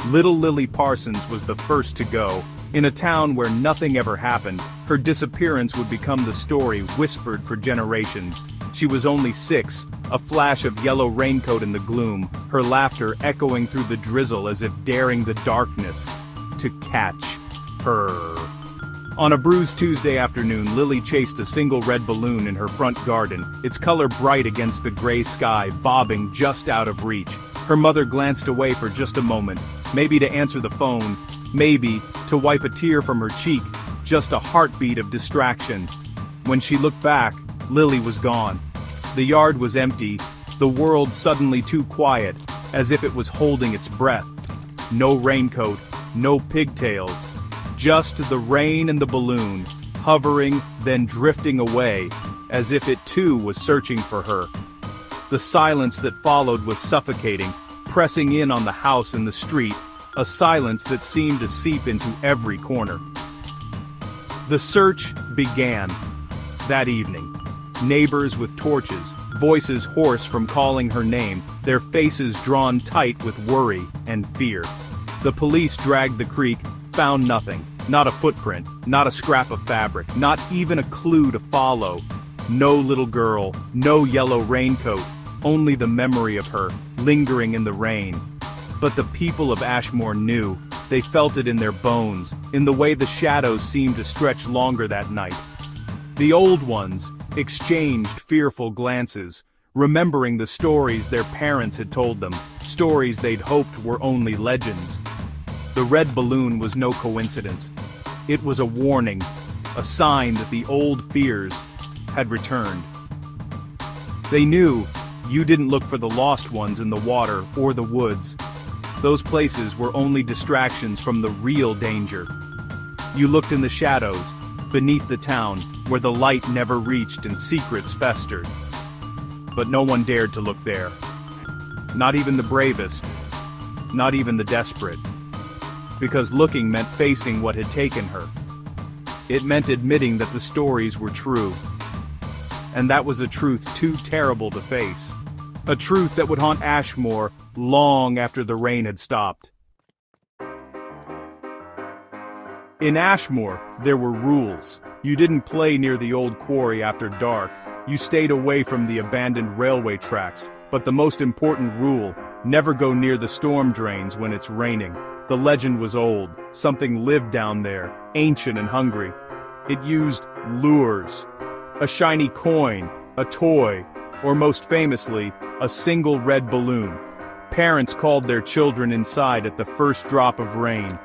Little Lily Parsons was the first to go. In a town where nothing ever happened, her disappearance would become the story whispered for generations. She was only 6, a flash of yellow raincoat in the gloom, her laughter echoing through the drizzle as if daring the darkness to catch her. On a bruised Tuesday afternoon, Lily chased a single red balloon in her front garden, its color bright against the gray sky, bobbing just out of reach. Her mother glanced away for just a moment, maybe to answer the phone, maybe to wipe a tear from her cheek, just a heartbeat of distraction. When she looked back, Lily was gone. The yard was empty, the world suddenly too quiet, as if it was holding its breath. No raincoat, no pigtails, just the rain and the balloon, hovering, then drifting away, as if it too was searching for her. The silence that followed was suffocating, pressing in on the house and the street, a silence that seemed to seep into every corner. The search began that evening. Neighbors with torches, voices hoarse from calling her name, their faces drawn tight with worry and fear. The police dragged the creek, found nothing, not a footprint, not a scrap of fabric, not even a clue to follow. No little girl, no yellow raincoat, only the memory of her, lingering in the rain. But the people of Ashmore knew, they felt it in their bones, in the way the shadows seemed to stretch longer that night. The old ones exchanged fearful glances, remembering the stories their parents had told them, stories they'd hoped were only legends. The red balloon was no coincidence. It was a warning, a sign that the old fears had returned. They knew you didn't look for the lost ones in the water or the woods. Those places were only distractions from the real danger. You looked in the shadows, beneath the town, where the light never reached and secrets festered. But no one dared to look there. Not even the bravest, not even the desperate. Because looking meant facing what had taken her. It meant admitting that the stories were true. And that was a truth too terrible to face. A truth that would haunt Ashmore long after the rain had stopped. In Ashmore, there were rules. You didn't play near the old quarry after dark. You stayed away from the abandoned railway tracks. But the most important rule, never go near the storm drains when it's raining. The legend was old. Something lived down there, ancient and hungry. It used lures. A shiny coin, a toy, or most famously, a single red balloon. Parents called their children inside at the first drop of rain.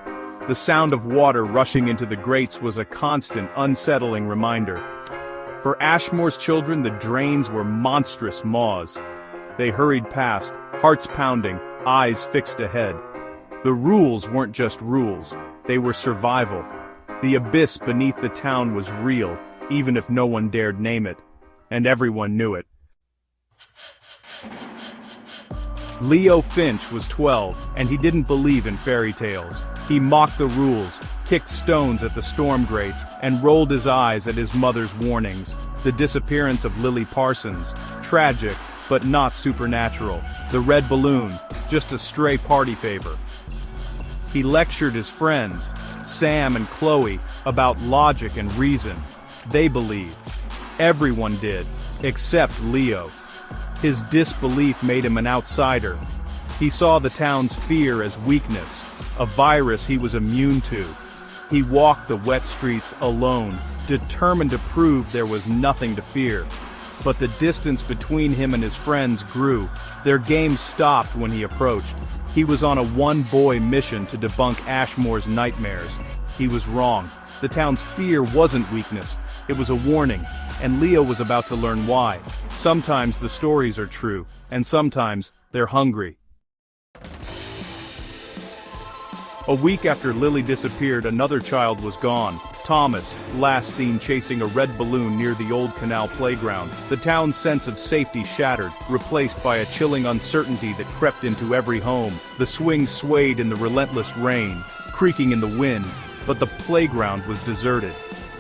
The sound of water rushing into the grates was a constant, unsettling reminder. For Ashmore's children, the drains were monstrous maws. They hurried past, hearts pounding, eyes fixed ahead. The rules weren't just rules, they were survival. The abyss beneath the town was real, even if no one dared name it. And everyone knew it. Leo Finch was 12, and he didn't believe in fairy tales. He mocked the rules, kicked stones at the storm grates, and rolled his eyes at his mother's warnings. The disappearance of Lily Parsons, tragic, but not supernatural. The red balloon, just a stray party favor. He lectured his friends, Sam and Chloe, about logic and reason. They believed. Everyone did, except Leo. His disbelief made him an outsider. He saw the town's fear as weakness, a virus he was immune to. He walked the wet streets alone, determined to prove there was nothing to fear. But the distance between him and his friends grew. Their game stopped when he approached. He was on a one-boy mission to debunk Ashmore's nightmares. He was wrong. The town's fear wasn't weakness, it was a warning, and Leo was about to learn why. Sometimes the stories are true, and sometimes they're hungry. A week after Lily disappeared, another child was gone. Thomas, last seen chasing a red balloon near the old canal playground. The town's sense of safety shattered, replaced by a chilling uncertainty that crept into every home. The swing swayed in the relentless rain, creaking in the wind, but the playground was deserted.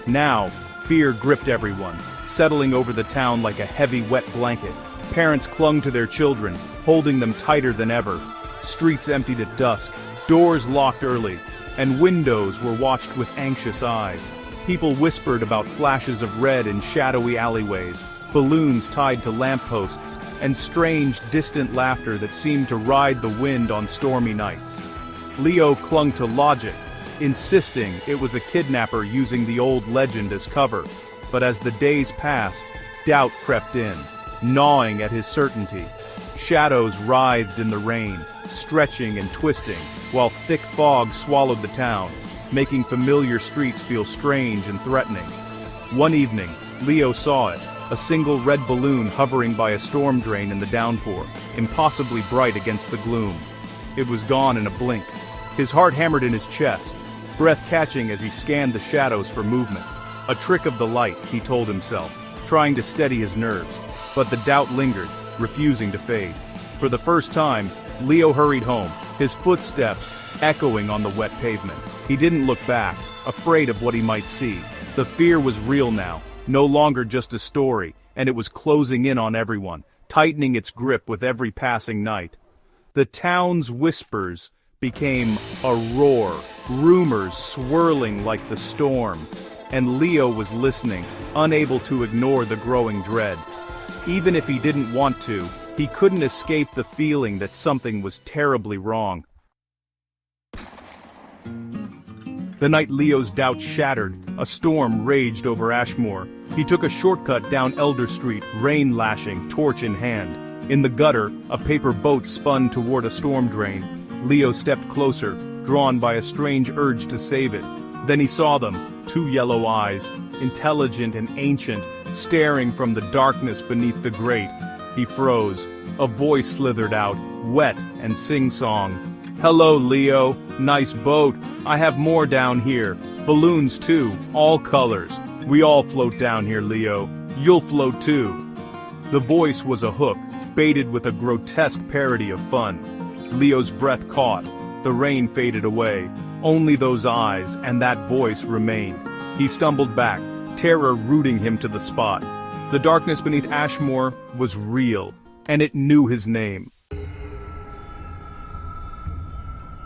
Now, fear gripped everyone, settling over the town like a heavy wet blanket. Parents clung to their children, holding them tighter than ever. Streets emptied at dusk, Doors locked early, and windows were watched with anxious eyes. People whispered about flashes of red in shadowy alleyways, balloons tied to lampposts, and strange, distant laughter that seemed to ride the wind on stormy nights. Leo clung to logic, insisting it was a kidnapper using the old legend as cover. But as the days passed, doubt crept in, gnawing at his certainty. Shadows writhed in the rain, stretching and twisting, while thick fog swallowed the town, making familiar streets feel strange and threatening. One evening, Leo saw it, a single red balloon hovering by a storm drain in the downpour, impossibly bright against the gloom. It was gone in a blink. His heart hammered in his chest, breath catching as he scanned the shadows for movement. A trick of the light, he told himself, trying to steady his nerves. But the doubt lingered, refusing to fade. For the first time, Leo hurried home, his footsteps echoing on the wet pavement. He didn't look back, afraid of what he might see. The fear was real now, no longer just a story, and it was closing in on everyone, tightening its grip with every passing night. The town's whispers became a roar, rumors swirling like the storm, and Leo was listening, unable to ignore the growing dread. Even if he didn't want to, he couldn't escape the feeling that something was terribly wrong. The night Leo's doubt shattered, a storm raged over Ashmore. He took a shortcut down Elder Street, rain lashing, torch in hand. In the gutter, a paper boat spun toward a storm drain. Leo stepped closer, drawn by a strange urge to save it. Then he saw them, two yellow eyes, intelligent and ancient, staring from the darkness beneath the grate. He froze. A voice slithered out, wet and sing-song. "Hello, Leo. Nice boat. I have more down here. Balloons too, all colors. We all float down here, Leo. You'll float too." The voice was a hook, baited with a grotesque parody of fun. Leo's breath caught. The rain faded away. Only those eyes and that voice remained. He stumbled back, terror rooting him to the spot. The darkness beneath Ashmore was real, and it knew his name.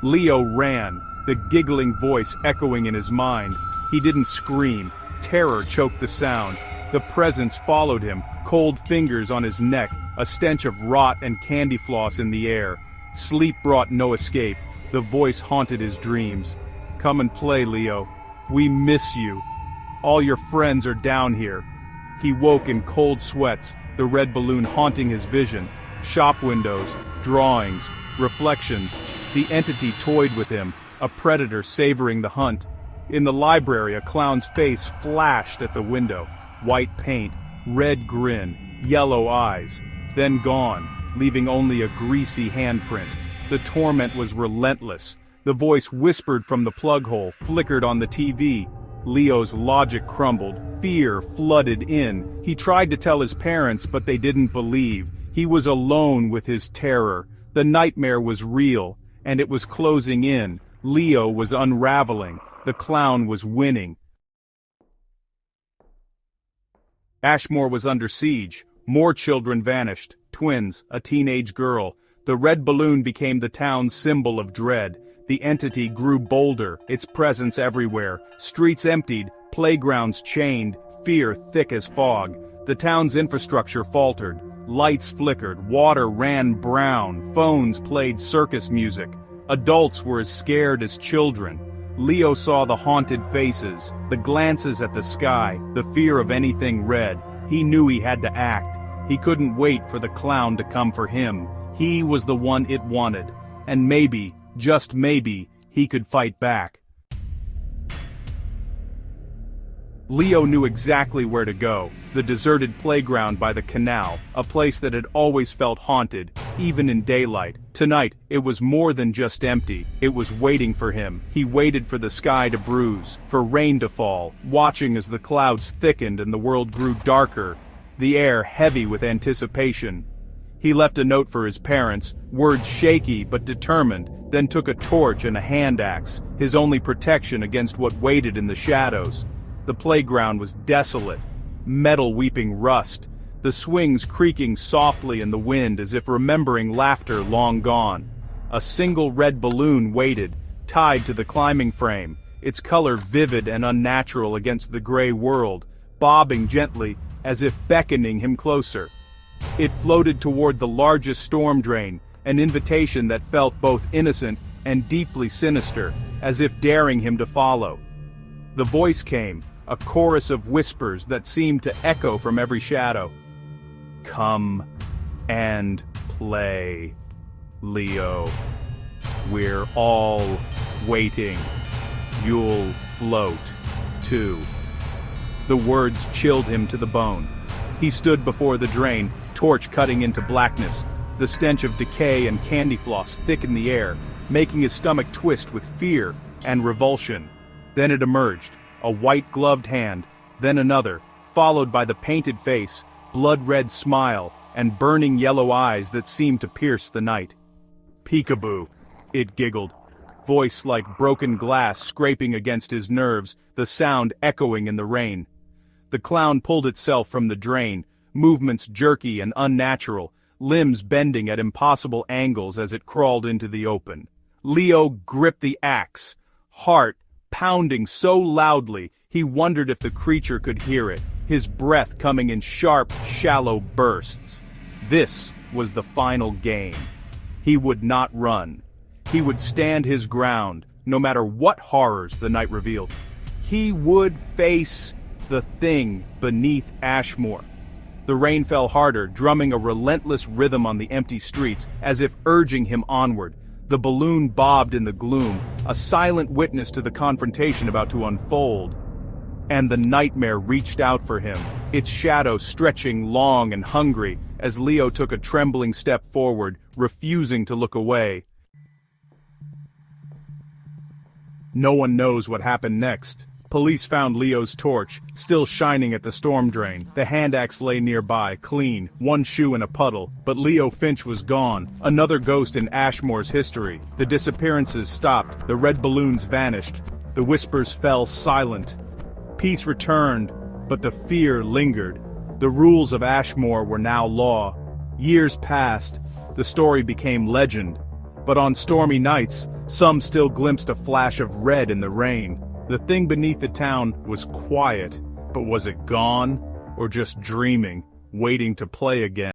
Leo ran, the giggling voice echoing in his mind. He didn't scream. Terror choked the sound. The presence followed him, cold fingers on his neck, a stench of rot and candy floss in the air. Sleep brought no escape. The voice haunted his dreams. "Come and play, Leo. We miss you. All your friends are down here." He woke in cold sweats, the red balloon haunting his vision. Shop windows, drawings, reflections. The entity toyed with him, a predator savoring the hunt. In the library, a clown's face flashed at the window. White paint, red grin, yellow eyes. Then gone, leaving only a greasy handprint. The torment was relentless. The voice whispered from the plug hole, flickered on the TV. Leo's logic crumbled, fear flooded in. He tried to tell his parents, but they didn't believe. He was alone with his terror. The nightmare was real, and it was closing in. Leo was unraveling. The clown was winning. Ashmore was under siege. More children vanished. Twins, a teenage girl. The red balloon became the town's symbol of dread. The entity grew bolder, its presence everywhere. Streets emptied, playgrounds chained, fear thick as fog. The town's infrastructure faltered. Lights flickered, water ran brown, phones played circus music. Adults were as scared as children. Leo saw the haunted faces, the glances at the sky, the fear of anything red. He knew he had to act. He couldn't wait for the clown to come for him. He was the one it wanted. And maybe, just maybe, he could fight back. Leo knew exactly where to go, the deserted playground by the canal, a place that had always felt haunted, even in daylight. Tonight, it was more than just empty, it was waiting for him. He waited for the sky to bruise, for rain to fall, watching as the clouds thickened and the world grew darker, the air heavy with anticipation. He left a note for his parents, words shaky but determined, then took a torch and a hand axe, his only protection against what waited in the shadows. The playground was desolate, metal weeping rust, the swings creaking softly in the wind as if remembering laughter long gone. A single red balloon waited, tied to the climbing frame, its color vivid and unnatural against the gray world, bobbing gently, as if beckoning him closer. It floated toward the largest storm drain, an invitation that felt both innocent and deeply sinister, as if daring him to follow. The voice came, a chorus of whispers that seemed to echo from every shadow. "Come and play, Leo. We're all waiting. You'll float, too." The words chilled him to the bone. He stood before the drain, torch cutting into blackness. The stench of decay and candy floss thick in the air, making his stomach twist with fear and revulsion. Then it emerged, a white-gloved hand, then another, followed by the painted face, blood-red smile, and burning yellow eyes that seemed to pierce the night. "Peekaboo," it giggled, voice like broken glass scraping against his nerves, the sound echoing in the rain. The clown pulled itself from the drain, movements jerky and unnatural, limbs bending at impossible angles as it crawled into the open. Leo gripped the axe, heart pounding so loudly he wondered if the creature could hear it, his breath coming in sharp, shallow bursts. This was the final game. He would not run. He would stand his ground, no matter what horrors the night revealed. He would face the thing beneath Ashmore. The rain fell harder, drumming a relentless rhythm on the empty streets, as if urging him onward. The balloon bobbed in the gloom, a silent witness to the confrontation about to unfold. And the nightmare reached out for him, its shadow stretching long and hungry, as Leo took a trembling step forward, refusing to look away. No one knows what happened next. Police found Leo's torch, still shining at the storm drain. The hand axe lay nearby, clean, one shoe in a puddle, but Leo Finch was gone, another ghost in Ashmore's history. The disappearances stopped, the red balloons vanished, the whispers fell silent. Peace returned, but the fear lingered. The rules of Ashmore were now law. Years passed, the story became legend. But on stormy nights, some still glimpsed a flash of red in the rain. The thing beneath the town was quiet, but was it gone, or just dreaming, waiting to play again?